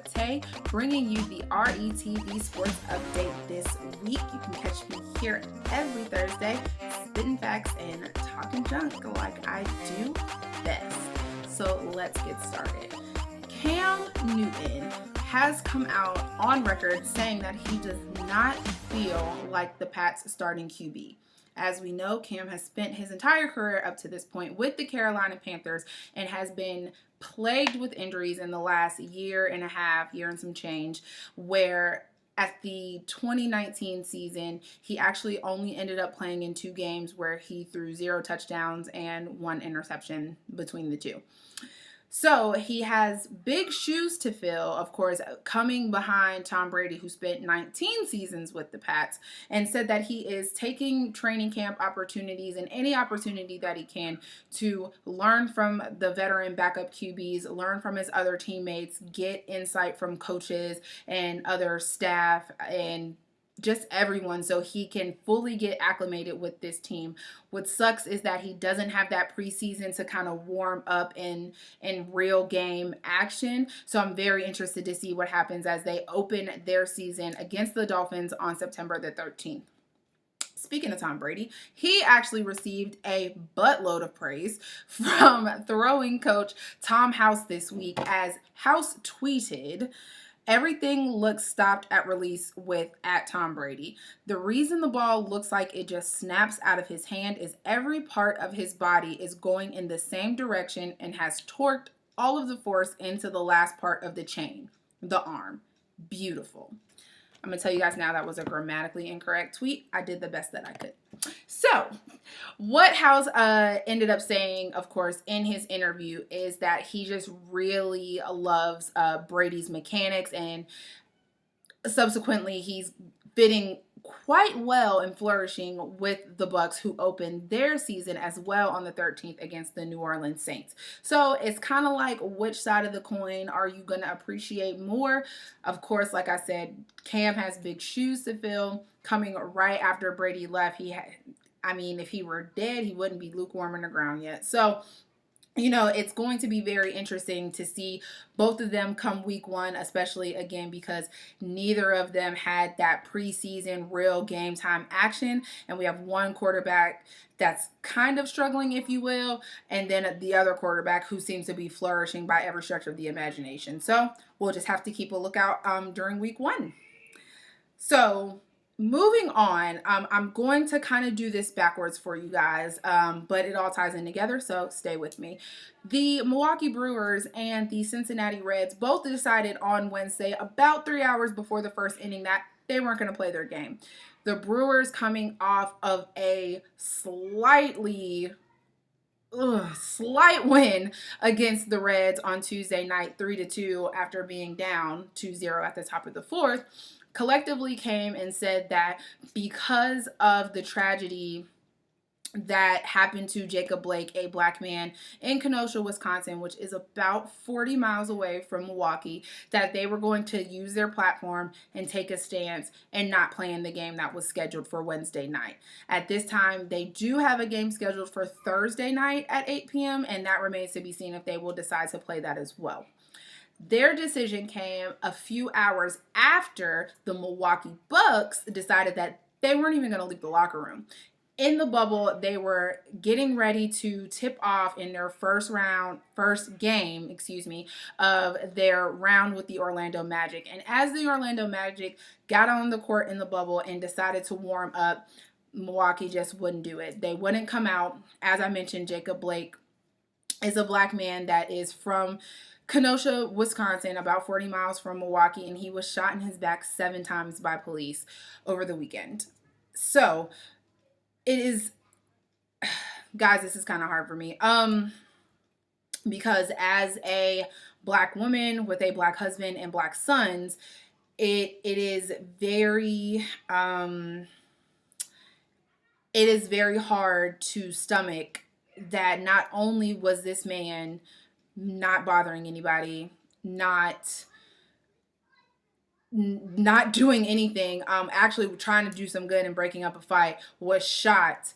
ChuckTayyy, bringing you the RETV sports update this week. You can catch me here every Thursday, spitting facts and talking junk like I do best. So let's get started. Cam Newton has come out on record saying that he does not feel like the Pats starting QB. As we know, Cam has spent his entire career up to this point with the Carolina Panthers and has been plagued with injuries in the last year and a half, year and some change, where at the 2019 season, he actually only ended up playing in 2 games where he threw 0 touchdowns and 1 interception between the two. So he has big shoes to fill, of course, coming behind Tom Brady, who spent 19 seasons with the Pats, and said that he is taking training camp opportunities and any opportunity that he can to learn from the veteran backup QBs, learn from his other teammates, get insight from coaches and other staff and just everyone so he can fully get acclimated with this team. What sucks is that he doesn't have that preseason to kind of warm up in real game action. So I'm very interested to see what happens as they open their season against the Dolphins on September the 13th. Speaking of Tom Brady, he actually received a buttload of praise from throwing coach Tom House this week, as House tweeted, "Everything looks stopped at release with at Tom Brady. The reason the ball looks like it just snaps out of his hand is every part of his body is going in the same direction and has torqued all of the force into the last part of the chain, the arm. Beautiful." I'm going to tell you guys now that was a grammatically incorrect tweet. I did the best that I could. So, what House ended up saying, of course, in his interview is that he just really loves Brady's mechanics, and subsequently he's fitting quite well and flourishing with the Bucs, who opened their season as well on the 13th against the New Orleans Saints. So it's kind of like, which side of the coin are you going to appreciate more? Of course, like I said, Cam has big shoes to fill. Coming right after Brady left, if he were dead, he wouldn't be lukewarm in the ground yet. So it's going to be very interesting to see both of them come week 1, especially again because neither of them had that preseason real game time action. And we have one quarterback that's kind of struggling, if you will, and then the other quarterback who seems to be flourishing by every stretch of the imagination. So we'll just have to keep a lookout during week 1. So moving on, I'm going to kind of do this backwards for you guys, but it all ties in together, so stay with me. The Milwaukee Brewers and the Cincinnati Reds both decided on Wednesday, about 3 hours before the first inning, that they weren't going to play their game. The Brewers coming off of a slight win against the Reds on Tuesday night, 3-2, after being down 2-0 at the top of the 4th, collectively came and said that because of the tragedy that happened to Jacob Blake, a black man in Kenosha, Wisconsin, which is about 40 miles away from Milwaukee, that they were going to use their platform and take a stance and not play in the game that was scheduled for Wednesday night. At this time, they do have a game scheduled for Thursday night at 8 p.m., and that remains to be seen if they will decide to play that as well. Their decision came a few hours after the Milwaukee Bucks decided that they weren't even going to leave the locker room. In the bubble, they were getting ready to tip off in their first game of their round with the Orlando Magic. And as the Orlando Magic got on the court in the bubble and decided to warm up, Milwaukee just wouldn't do it. They wouldn't come out. As I mentioned, Jacob Blake is a black man that is from Kenosha, Wisconsin, about 40 miles from Milwaukee, and he was shot in his back 7 times by police over the weekend. So it is, guys, this is kind of hard for me, because as a black woman with a black husband and black sons, it is very hard to stomach that not only was this man not bothering anybody, not doing anything, actually trying to do some good and breaking up a fight, was shot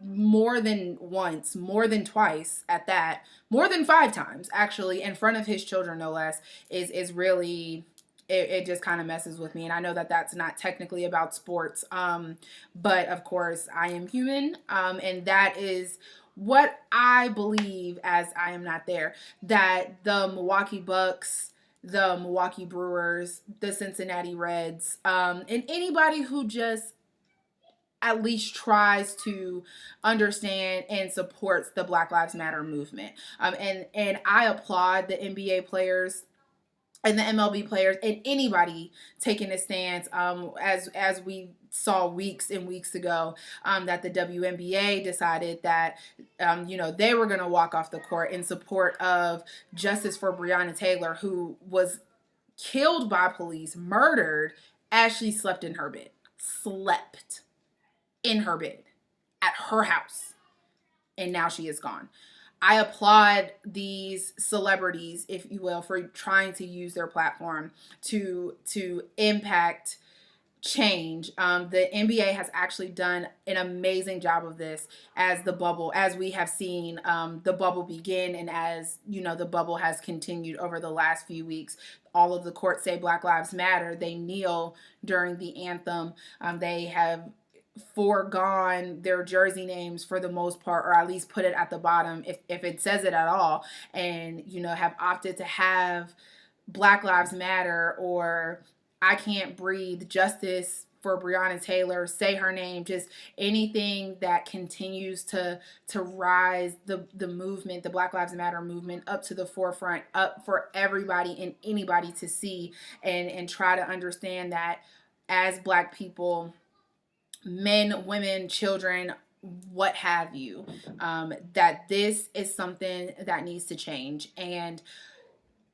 more than once, more than twice at that, more than 5 times actually, in front of his children, no less, is really, it just kind of messes with me. And I know that that's not technically about sports, but of course I am human, and that is what I believe, as I am not there, that the Milwaukee Bucks, the Milwaukee Brewers, the Cincinnati Reds, and anybody who just at least tries to understand and supports the Black Lives Matter movement. And I applaud the NBA players and the MLB players and anybody taking a stance, as we saw weeks and weeks ago, that the WNBA decided that they were going to walk off the court in support of justice for Breonna Taylor, who was killed by police, murdered as she slept in her bed. Slept in her bed at her house, and now she is gone. I applaud these celebrities, if you will, for trying to use their platform to impact change. The NBA has actually done an amazing job of this, as we have seen the bubble begin, and as the bubble has continued over the last few weeks. All of the courts say Black Lives Matter. They kneel during the anthem. They have foregone their jersey names for the most part, or at least put it at the bottom if it says it at all, and have opted to have Black Lives Matter or I Can't Breathe, Justice for Breonna Taylor, say her name, just anything that continues to rise the movement, the Black Lives Matter movement, up to the forefront, up for everybody and anybody to see, and try to understand that as Black people, men, women, children, what have you, that this is something that needs to change. And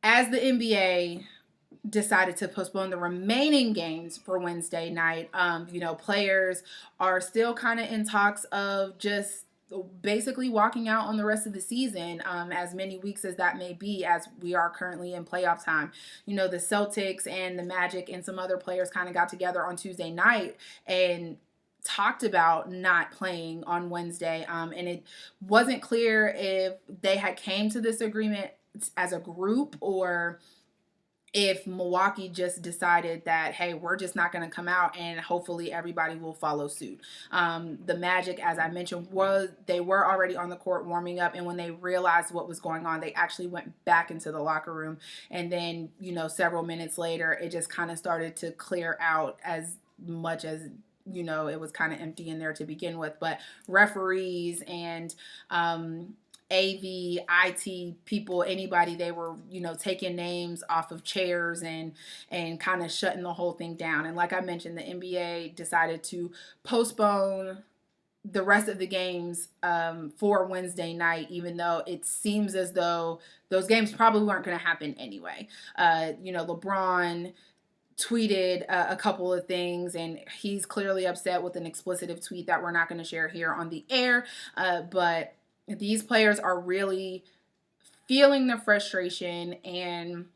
as the NBA decided to postpone the remaining games for Wednesday night, players are still kind of in talks of just basically walking out on the rest of the season, as many weeks as that may be, as we are currently in playoff time. The Celtics and the Magic and some other players kind of got together on Tuesday night and talked about not playing on Wednesday, and it wasn't clear if they had came to this agreement as a group, or if Milwaukee just decided that, hey, we're just not going to come out, and hopefully everybody will follow suit. The Magic, as I mentioned, they were already on the court warming up, and when they realized what was going on, they actually went back into the locker room, and then several minutes later, it just kind of started to clear out, as much as it was kind of empty in there to begin with. But referees and AV, IT people, anybody, they were, taking names off of chairs and kind of shutting the whole thing down. And like I mentioned, the NBA decided to postpone the rest of the games for Wednesday night, even though it seems as though those games probably weren't going to happen anyway. LeBron tweeted a couple of things, and he's clearly upset with an explicit tweet that we're not going to share here on the air, but these players are really feeling the frustration, and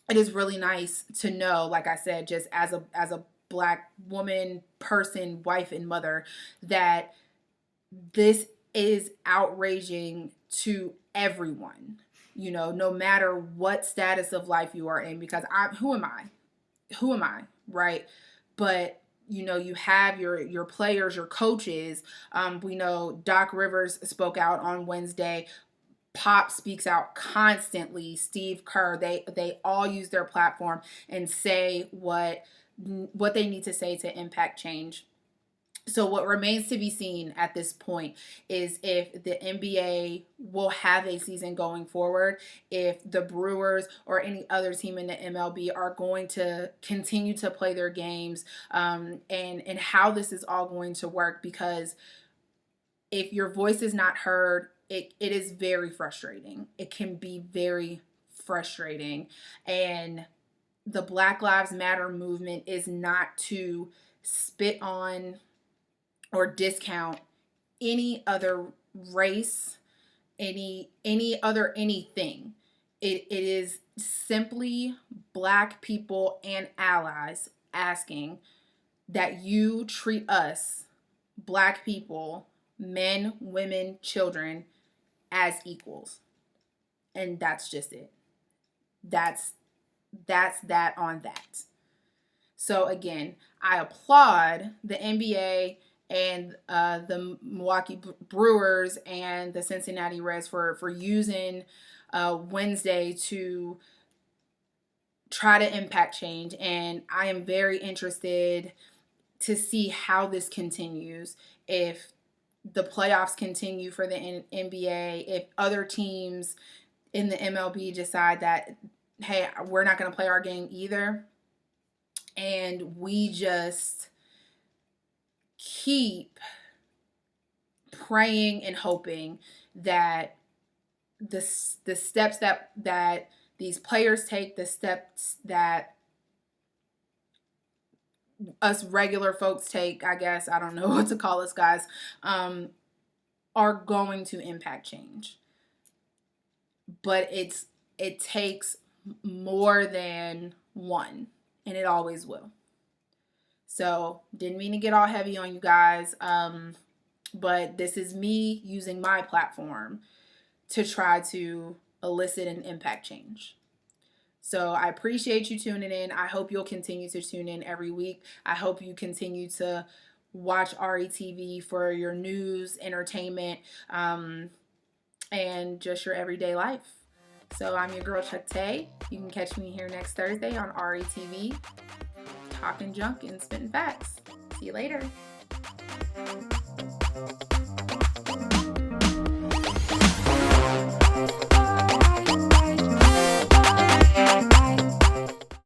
it is really nice to know, like I said, just as a Black woman, person, wife, and mother, that this is outraging to everyone, no matter what status of life you are in, because who am I, right? But you have your players, your coaches. We know Doc Rivers spoke out on Wednesday. Pop speaks out constantly. Steve Kerr, they all use their platform and say what they need to say to impact change. So what remains to be seen at this point is if the NBA will have a season going forward, if the Brewers or any other team in the MLB are going to continue to play their games, and how this is all going to work. Because if your voice is not heard, it is very frustrating. It can be very frustrating. And the Black Lives Matter movement is not to spit on or discount any other race, any other anything. It is simply Black people and allies asking that you treat us, Black people, men, women, children as equals. And that's just it. That's that on that. So again, I applaud the NBA and the Milwaukee Brewers and the Cincinnati Reds for using Wednesday to try to impact change. And I am very interested to see how this continues. If the playoffs continue for the NBA, if other teams in the MLB decide that, hey, we're not going to play our game either, and we just keep praying and hoping that the steps that these players take, the steps that us regular folks take, I guess, I don't know what to call us, guys, are going to impact change. But it takes more than one, and it always will. So didn't mean to get all heavy on you guys, but this is me using my platform to try to elicit and impact change. So I appreciate you tuning in. I hope you'll continue to tune in every week. I hope you continue to watch RETV for your news, entertainment, and just your everyday life. So I'm your girl, ChuckTayyy. You can catch me here next Thursday on RETV, talking junk and spitting facts. See you later.